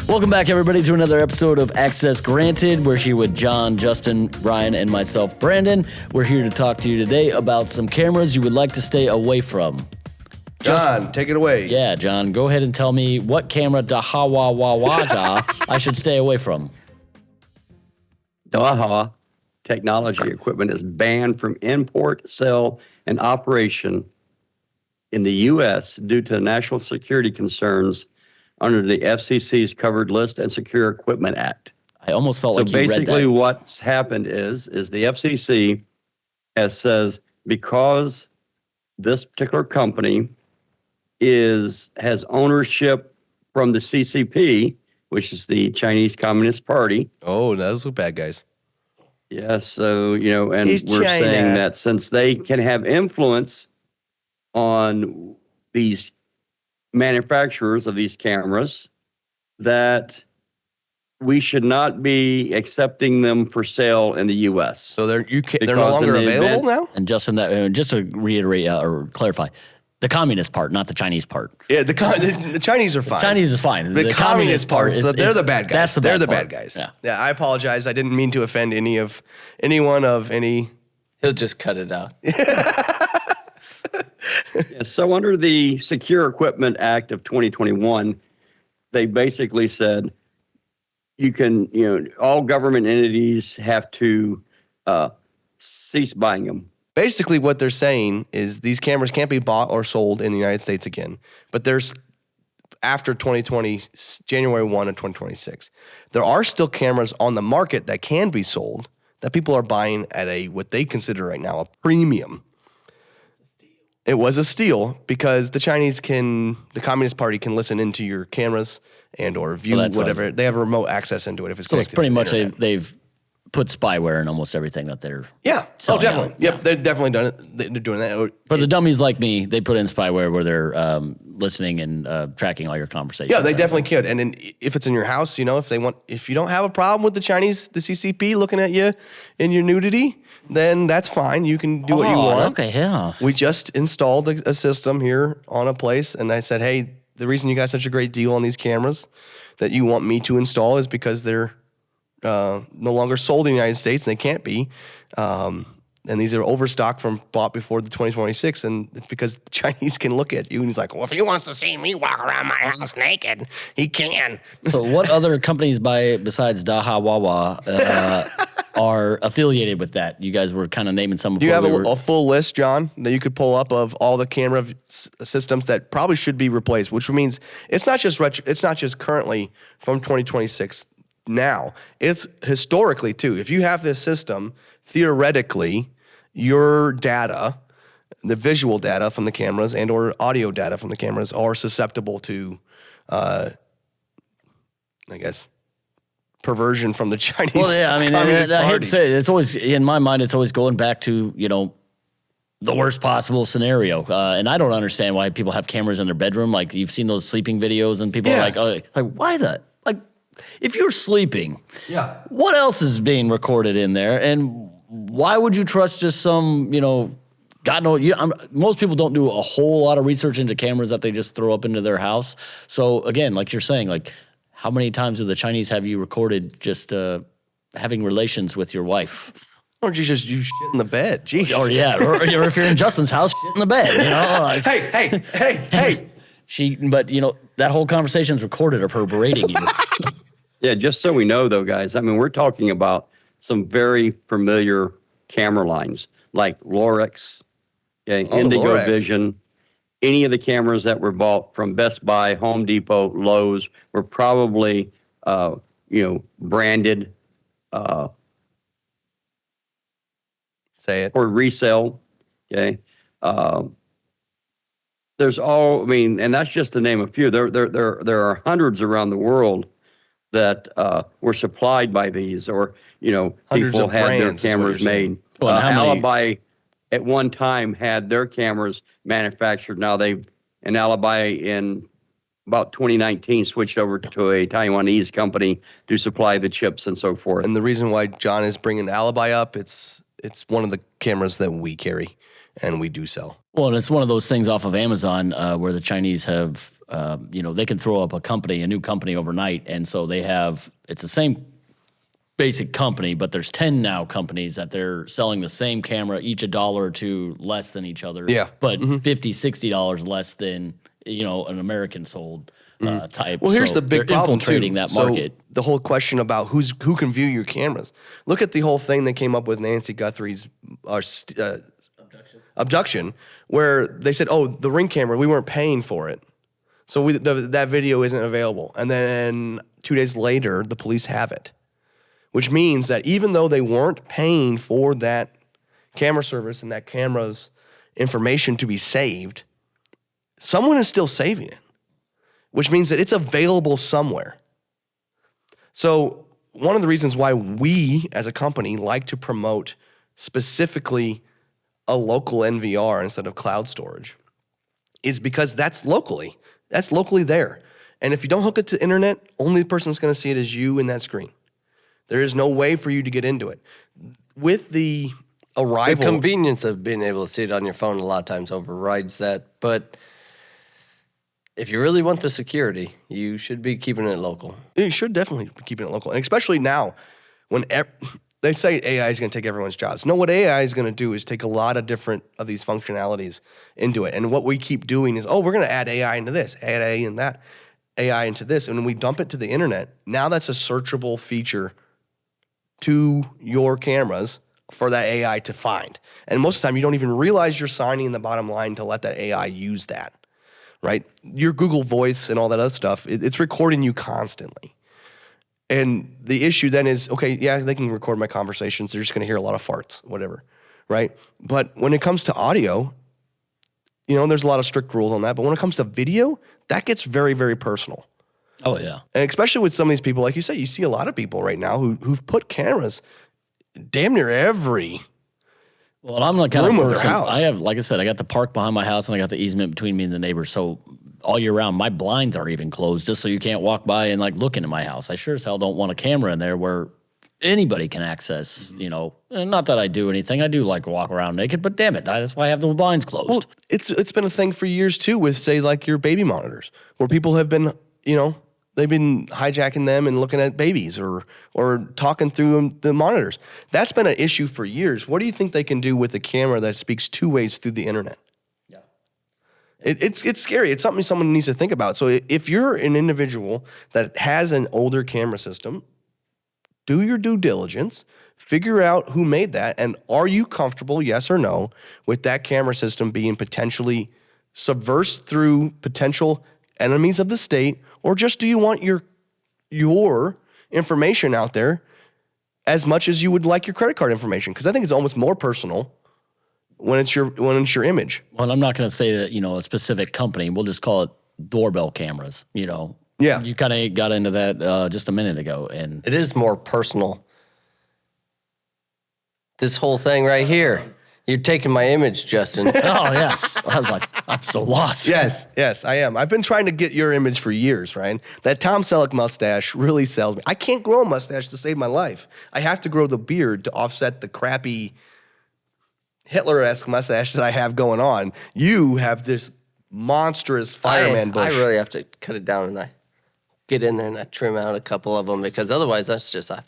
Welcome back, everybody, to another episode of Access Granted. We're here with John, Justin, Brian, and myself, Brandon. We're here to talk to you today about some cameras you would like to stay away from. John, take it away. Yeah, John, go ahead and tell me what camera I should stay away from. Dahua technology equipment is banned from import, sale, and operation in the U.S. due to national security concerns under the FCC's Covered List and Secure Equipment Act. I almost felt like you read that. So basically what's happened is the FCC says because this particular company has ownership from the CCP, which is the Chinese Communist Party. Oh, those are bad guys. Yes, so, and It's we're China. saying that since they can have influence on these manufacturers of these cameras, that we should not be accepting them for sale in the U.S. So they're no Because longer in the available event- now? And Justin, just to reiterate or clarify, the communist part, not the Chinese part. Yeah, the Chinese are fine. Chinese is fine. The communist parts, they're the bad guys. That's They're the part. bad guys. Yeah. I apologize. I didn't mean to offend anyone of any. He'll just cut it out. Yeah, so under the Secure Equipment Act of 2021, they basically said all government entities have to cease buying them. Basically, what they're saying is these cameras can't be bought or sold in the United States again. But there's after January 1 of 2026, there are still cameras on the market that can be sold that people are buying at what they consider right now a premium. It was a steal because the Communist Party can listen into your cameras and or view that's whatever. They have remote access into it if it's So it's connected pretty to the much internet. they've put spyware in almost everything that they're selling definitely. out. Yep, they've definitely done it. They're doing that. For the dummies like me, they put in spyware where they're listening and tracking all your conversations. Yeah, they definitely could. And then if it's in your house, if you don't have a problem with the CCP looking at you in your nudity, then that's fine. You can do what you want. Okay, yeah. We just installed a system here on a place, and I said, hey, the reason you got such a great deal on these cameras that you want me to install is because they're no longer sold in the United States, and they can't be. And these are overstock bought before the 2026, and it's because the Chinese can look at you, and he's like, well, if he wants to see me walk around my house naked, he can. So what other companies besides Dahua are affiliated with that? You guys were kind of naming some. Do you have a full list, John, that you could pull up of all the camera systems that probably should be replaced? Which means it's not just it's not just currently from 2026 now. It's historically too. If you have this system, theoretically, your data, the visual data from the cameras and or audio data from the cameras are susceptible to, I guess, perversion from the Chinese Communist I hate Party. to say it, it's always in my mind. It's always going back to the worst possible scenario, and I don't understand why people have cameras in their bedroom. Like you've seen those sleeping videos, and people are like, oh, like why that? Like if you're sleeping, what else is being recorded in there, and why would you trust just some God knows, most people don't do a whole lot of research into cameras that they just throw up into their house. So again, like you're saying, like how many times do the Chinese have you recorded just having relations with your wife? Or you just shit in the bed. Jeez. Or or if you're in Justin's house, shit in the bed. Like, Hey. But that whole conversation's recorded of her berating you. Yeah, just so we know, though, guys, I mean, we're talking about some very familiar camera lines like Lorex, Indigo Lorex. Vision. Any of the cameras that were bought from Best Buy, Home Depot, Lowe's were probably, branded Say it. for resale. Okay. There's and that's just to name a few. There are hundreds around the world that were supplied by these, or Hundreds people of had their brands is what cameras you're saying. made. Well, and how many- Alibi at one time had their cameras manufactured. Now an Alibi in about 2019 switched over to a Taiwanese company to supply the chips and so forth. And the reason why John is bringing Alibi up, it's one of the cameras that we carry and we do sell. Well, and it's one of those things off of Amazon where the Chinese have They can throw up a new company overnight, and so it's the same basic company, but there's 10 now companies that they're selling the same camera, each $1 or $2 less than each other. Yeah. But $50-$60 less than an American sold type. Well, here's So the big they're problem infiltrating too. that market. So the whole question about who can view your cameras. Look at the whole thing they came up with Nancy Guthrie's abduction, where they said, "Oh, the Ring camera, we weren't paying for it, so that video isn't available." And then 2 days later, the police have it, which means that even though they weren't paying for that camera service and that camera's information to be saved, someone is still saving it, which means that it's available somewhere. So one of the reasons why we as a company like to promote specifically a local NVR instead of cloud storage is because that's locally there. And if you don't hook it to the internet, only the person that's going to see it is you in that screen. There is no way for you to get into it. With the The arrival, convenience of being able to see it on your phone a lot of times overrides that. But if you really want the security, you should be keeping it local. you should definitely be keeping it local. And especially now when they say AI is going to take everyone's jobs. No, what AI is going to do is take a lot of different of these functionalities into it. And what we keep doing is, we're going to add AI into this, add AI in that, AI into this. And when we dump it to the internet, now that's a searchable feature to your cameras for that AI to find. And most of the time, you don't even realize you're signing the bottom line to let that AI use that, right? Your Google Voice and all that other stuff, it's recording you constantly. And the issue then is, okay, yeah, they can record my conversations. They're just going to hear a lot of farts, whatever, right? But when it comes to audio, there's a lot of strict rules on that. But when it comes to video, that gets very, very personal. Oh, yeah. And especially with some of these people, like you say, you see a lot of people right now who've put cameras damn near every Well, I'm the kind room of of their person. house. I have, like I said, I got the park behind my house and I got the easement between me and the neighbors. So all year round, my blinds are even closed just so you can't walk by and look into my house. I sure as hell don't want a camera in there where anybody can access, And not that I do anything. I do like to walk around naked, but damn it, that's why I have the blinds closed. Well, it's been a thing for years too with, say, like your baby monitors, where people have been, they've been hijacking them and looking at babies or talking through the monitors. That's been an issue for years. What do you think they can do with a camera that speaks two ways through the internet? Yeah. It's scary. It's something someone needs to think about. So if you're an individual that has an older camera system, do your due diligence, figure out who made that, and are you comfortable, yes or no, with that camera system being potentially subversed through potential enemies of the state, or just do you want your information out there as much as you would like your credit card information? Because I think it's almost more personal when it's your image. Well, I'm not going to say that, a specific company. We'll just call it doorbell cameras, Yeah. You kind of got into that just a minute ago. And It is more personal. This whole thing right here. You're taking my image, Justin. oh, yes. I was like, I'm so lost. Yes, I am. I've been trying to get your image for years, Ryan. That Tom Selleck mustache really sells me. I can't grow a mustache to save my life. I have to grow the beard to offset the crappy Hitler-esque mustache that I have going on. You have this monstrous fireman bush. I really have to cut it down and I get in there and I trim out a couple of them because otherwise I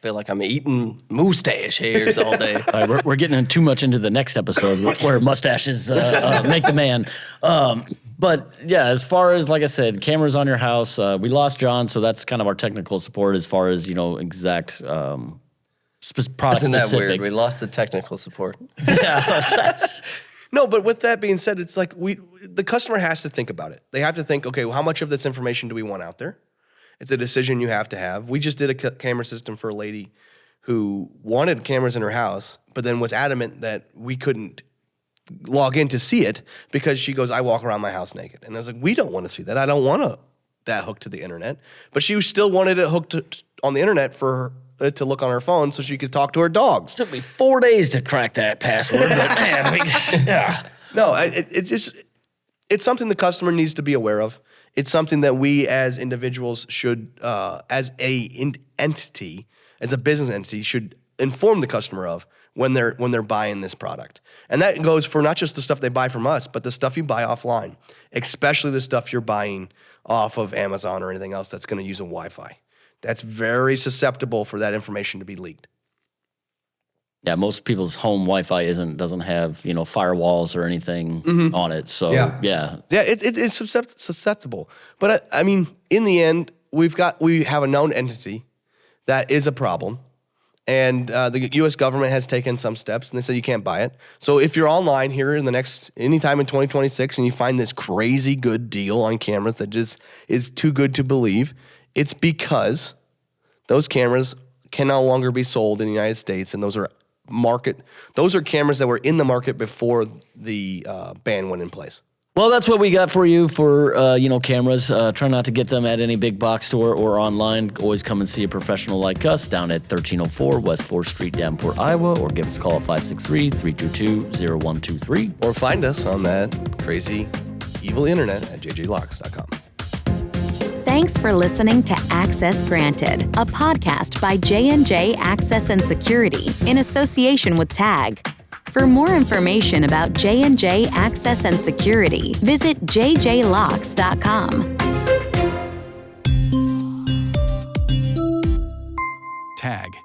feel like I'm eating mustache hairs all day. All right, we're getting too much into the next episode where mustaches make the man. But yeah, as far as, like I said, cameras on your house, we lost John, so that's kind of our technical support as far as, product Isn't that specific. weird? We lost the technical support. No, but with that being said, it's like the customer has to think about it. They have to think, okay, well, how much of this information do we want out there? It's a decision you have to have. We just did a camera system for a lady who wanted cameras in her house, but then was adamant that we couldn't log in to see it because she goes, I walk around my house naked. And I was like, we don't want to see that. I don't want that hooked to the internet. But she still wanted it hooked on the internet for her to look on her phone so she could talk to her dogs. Took me 4 days to crack that password, but man, yeah. No, it's something the customer needs to be aware of. It's something that we as individuals should, as a entity, as a business entity, should inform the customer of when they're buying this product. And that goes for not just the stuff they buy from us, but the stuff you buy offline, especially the stuff you're buying off of Amazon or anything else that's going to use a Wi-Fi. That's very susceptible for that information to be leaked. Yeah, most people's home Wi-Fi doesn't have firewalls or anything on it. So Yeah. yeah. Yeah, it's susceptible. But I mean, in the end, we have a known entity that is a problem, and the U.S. government has taken some steps, and they said you can't buy it. So if you're online here anytime in 2026, and you find this crazy good deal on cameras that just is too good to believe, it's because those cameras can no longer be sold in the United States, and those are cameras that were in the market before the ban went in place. Well, that's what we got for you for cameras. Try not to get them at any big box store or online. Always come and see a professional like us down at 1304 West 4th Street, Davenport, Iowa, or give us a call at 563-322-0123. Or find us on that crazy, evil internet at jjlocks.com. Thanks for listening to Access Granted, a podcast by J&J Access and Security in association with TAG. For more information about J&J Access and Security, visit jjlocks.com. TAG.